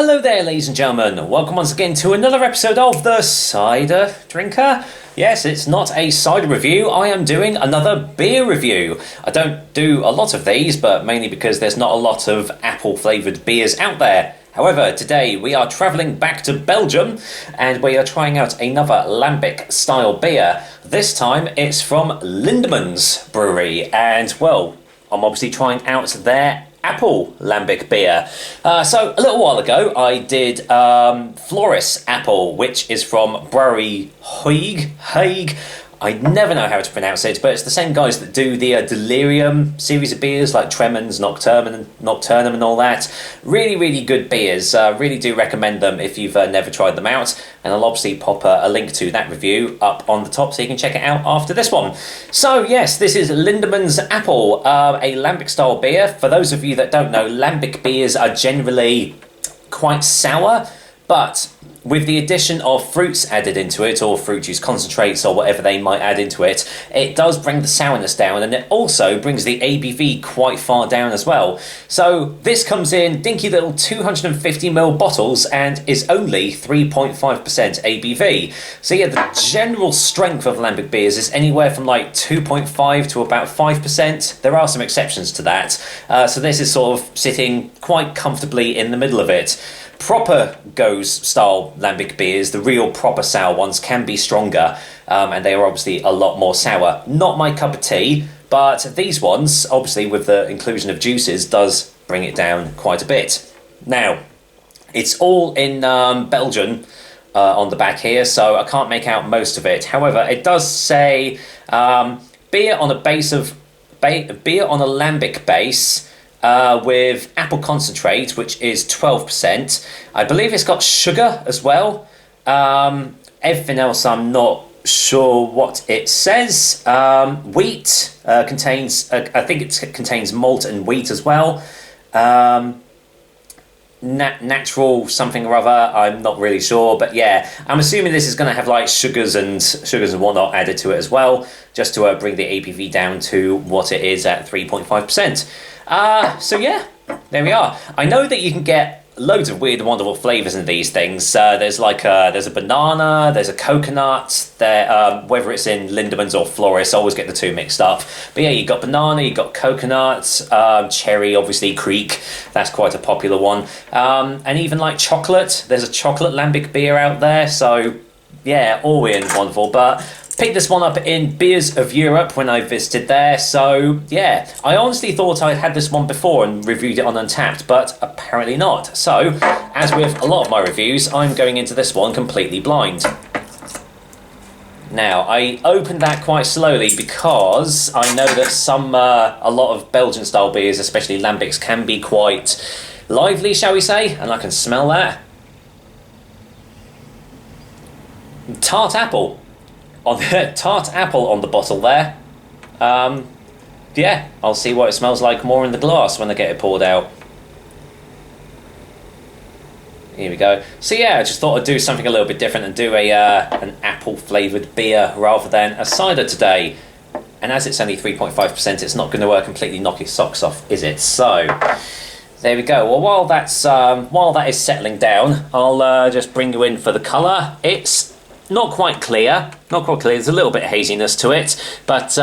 Hello there, ladies and gentlemen. Welcome once again to another episode of the Cider Drinker. Yes, it's not a cider review. I am doing another beer review. I don't do a lot of these, but mainly because there's not a lot of apple-flavoured beers out there. However, today we are travelling back to Belgium and we are trying out another Lambic-style beer. This time it's from Lindemans Brewery and, well, I'm obviously trying out their apple lambic beer. So a little while ago I did Floris Apple, which is from Brewery Hague. I never know how to pronounce it, but it's the same guys that do the Delirium series of beers like Tremens, Nocturnum and all that. Really, really good beers. Really do recommend them if you've never tried them out. And I'll obviously pop a link to that review up on the top so you can check it out after this one. So yes, this is Lindemans Apple, a lambic style beer. For those of you that don't know, lambic beers are generally quite sour, but with the addition of fruits added into it, or fruit juice concentrates, or whatever they might add into it, it does bring the sourness down, and it also brings the ABV quite far down as well. So this comes in dinky little 250ml bottles and is only 3.5% ABV. So yeah, the general strength of lambic beers is anywhere from like 2.5 to about 5%. There are some exceptions to that. So this is sort of sitting quite comfortably in the middle of it. Proper Goes style lambic beers, the real proper sour ones, can be stronger, and they are obviously a lot more sour. Not my cup of tea, but these ones, obviously with the inclusion of juices, does bring it down quite a bit. Now, it's all in Belgian on the back here, so I can't make out most of it. However, it does say beer on a lambic base. With apple concentrate, which is 12%. I believe it's got sugar as well. Everything else I'm not sure what it says. Wheat contains, I think it contains malt and wheat as well. Natural something or other, I'm not really sure, but yeah, I'm assuming this is going to have like sugars and whatnot added to it as well, just to bring the ABV down to what it is at 3.5%. So yeah, there we are. I know that you can get loads of weird and wonderful flavours in these things. There's a banana, there's a coconut, whether it's in Lindemans or Floris, I always get the two mixed up. But yeah, you've got banana, you've got coconut, cherry, obviously, creek, that's quite a popular one. And even like chocolate, there's a chocolate lambic beer out there, so yeah, all weird and wonderful. But picked this one up in Beers of Europe when I visited there, so yeah, I honestly thought I'd had this one before and reviewed it on Untapped, but apparently not. So, as with a lot of my reviews, I'm going into this one completely blind. Now, I opened that quite slowly because I know that a lot of Belgian-style beers, especially lambics, can be quite lively, shall we say, and I can smell that. Tart apple on the bottle there. Yeah, I'll see what it smells like more in the glass when I get it poured out. Here we go. So yeah, I just thought I'd do something a little bit different and do an apple flavoured beer rather than a cider today. And as it's only 3.5%, it's not going to completely knock your socks off, is it? So there we go. Well, while that is settling down, I'll just bring you in for the colour. It's not quite clear. There's a little bit of haziness to it, but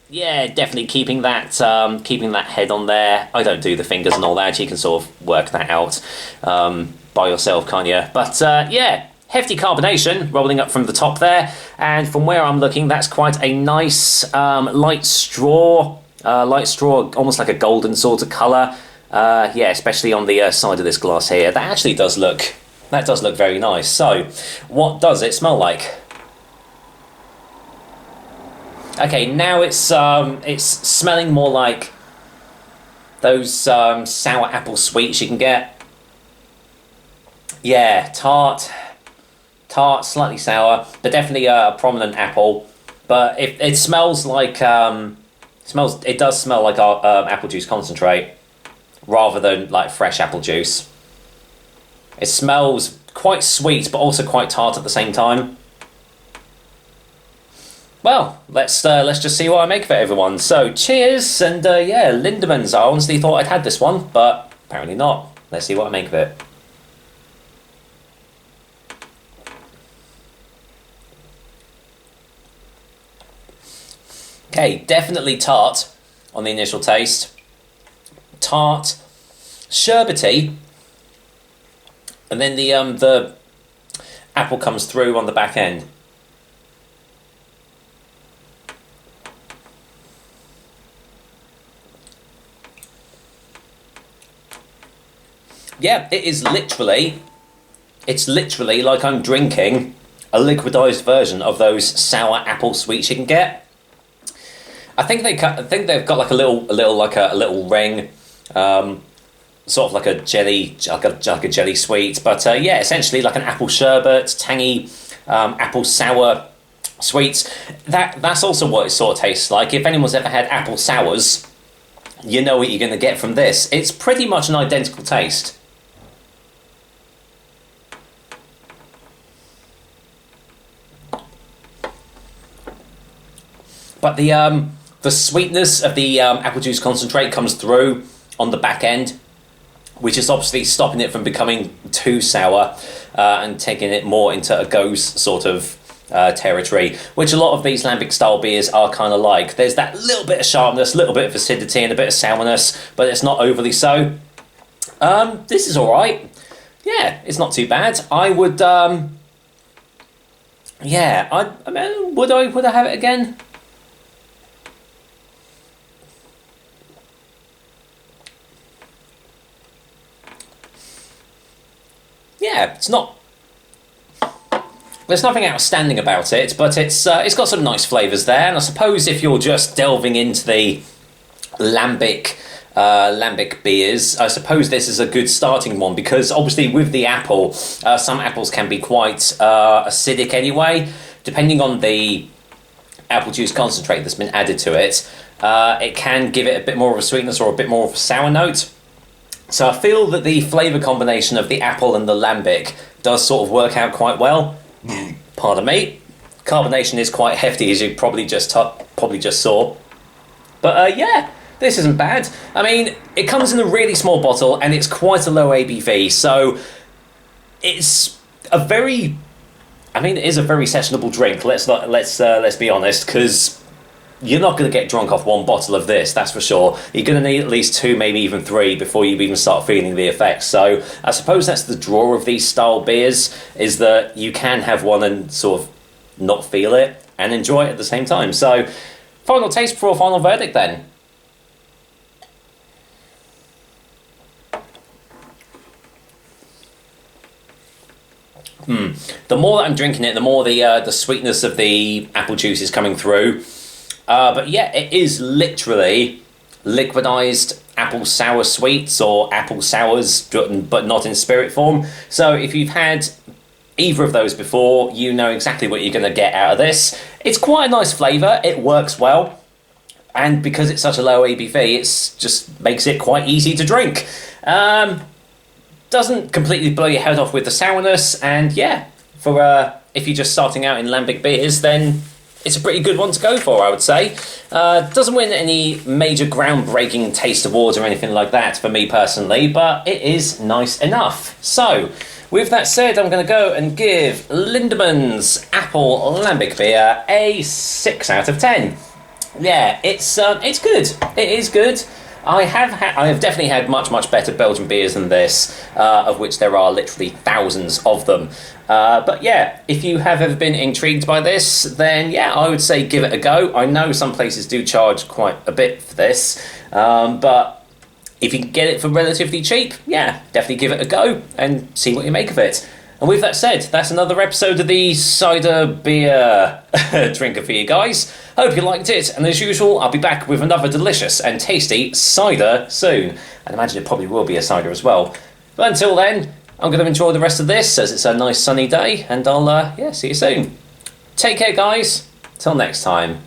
yeah, definitely keeping that head on there. I don't do the fingers and all that. You can sort of work that out by yourself, can't you? But yeah, hefty carbonation rolling up from the top there, and from where I'm looking, that's quite a nice light straw, almost like a golden sort of colour. Yeah, especially on the side of this glass here. That actually does look. That does look very nice. So, what does it smell like? Okay, now it's smelling more like those sour apple sweets you can get. Yeah, tart, slightly sour, but definitely a prominent apple. But it smells like it does smell like apple juice concentrate rather than like fresh apple juice. It smells quite sweet, but also quite tart at the same time. Well, let's just see what I make of it, everyone. So, cheers, and yeah, Lindemans. I honestly thought I'd had this one, but apparently not. Let's see what I make of it. Okay, definitely tart on the initial taste. Tart, sherbety, and then the apple comes through on the back end. Yeah, it's literally like I'm drinking a liquidized version of those sour apple sweets you can get. I think they've got like a little ring, sort of like a jelly, like a jelly sweet. But yeah, essentially like an apple sherbet, tangy apple sour sweets. That's also what it sort of tastes like. If anyone's ever had apple sours, you know what you're going to get from this. It's pretty much an identical taste. But the sweetness of the apple juice concentrate comes through on the back end, which is obviously stopping it from becoming too sour and taking it more into a gose sort of territory, which a lot of these lambic style beers are kind of like. There's that little bit of sharpness, a little bit of acidity and a bit of sourness, but it's not overly so. This is alright. Yeah, it's not too bad. I would yeah, I mean, would I have it again? Yeah, it's not. There's nothing outstanding about it, but it's got some nice flavours there. And I suppose if you're just delving into the lambic beers, I suppose this is a good starting one, because obviously with the apple, some apples can be quite acidic anyway. Depending on the apple juice concentrate that's been added to it, it can give it a bit more of a sweetness or a bit more of a sour note. So I feel that the flavour combination of the apple and the lambic does sort of work out quite well. Pardon me. Carbonation is quite hefty, as you probably just saw. But yeah, this isn't bad. I mean, it comes in a really small bottle and it's quite a low ABV, so it's a very, I mean, it is a very sessionable drink. Let's be honest, because you're not going to get drunk off one bottle of this, that's for sure. You're going to need at least 2, maybe even 3, before you even start feeling the effects. So I suppose that's the draw of these style beers, is that you can have one and sort of not feel it and enjoy it at the same time. So final taste before final verdict then. The more that I'm drinking it, the more the sweetness of the apple juice is coming through. But yeah, it is literally liquidized apple sour sweets or apple sours, but not in spirit form. So if you've had either of those before, you know exactly what you're going to get out of this. It's quite a nice flavour, it works well, and because it's such a low ABV, it just makes it quite easy to drink. Doesn't completely blow your head off with the sourness, and yeah, for if you're just starting out in lambic beers, then it's a pretty good one to go for, I would say. Doesn't win any major groundbreaking taste awards or anything like that for me personally, but it is nice enough. So, with that said, I'm going to go and give Lindemans Apple Lambic Beer a 6 out of 10. Yeah, it's good. It is good. I have definitely had much better Belgian beers than this, of which there are literally thousands of them. But yeah, if you have ever been intrigued by this, then yeah, I would say give it a go. I know some places do charge quite a bit for this, but if you can get it for relatively cheap, yeah, definitely give it a go and see what you make of it. And with that said, that's another episode of the Cider Beer Drinker for you guys. Hope you liked it, and as usual, I'll be back with another delicious and tasty cider soon. I'd imagine it probably will be a cider as well. But until then, I'm going to enjoy the rest of this, as it's a nice sunny day, and I'll see you soon. Take care, guys. Till next time.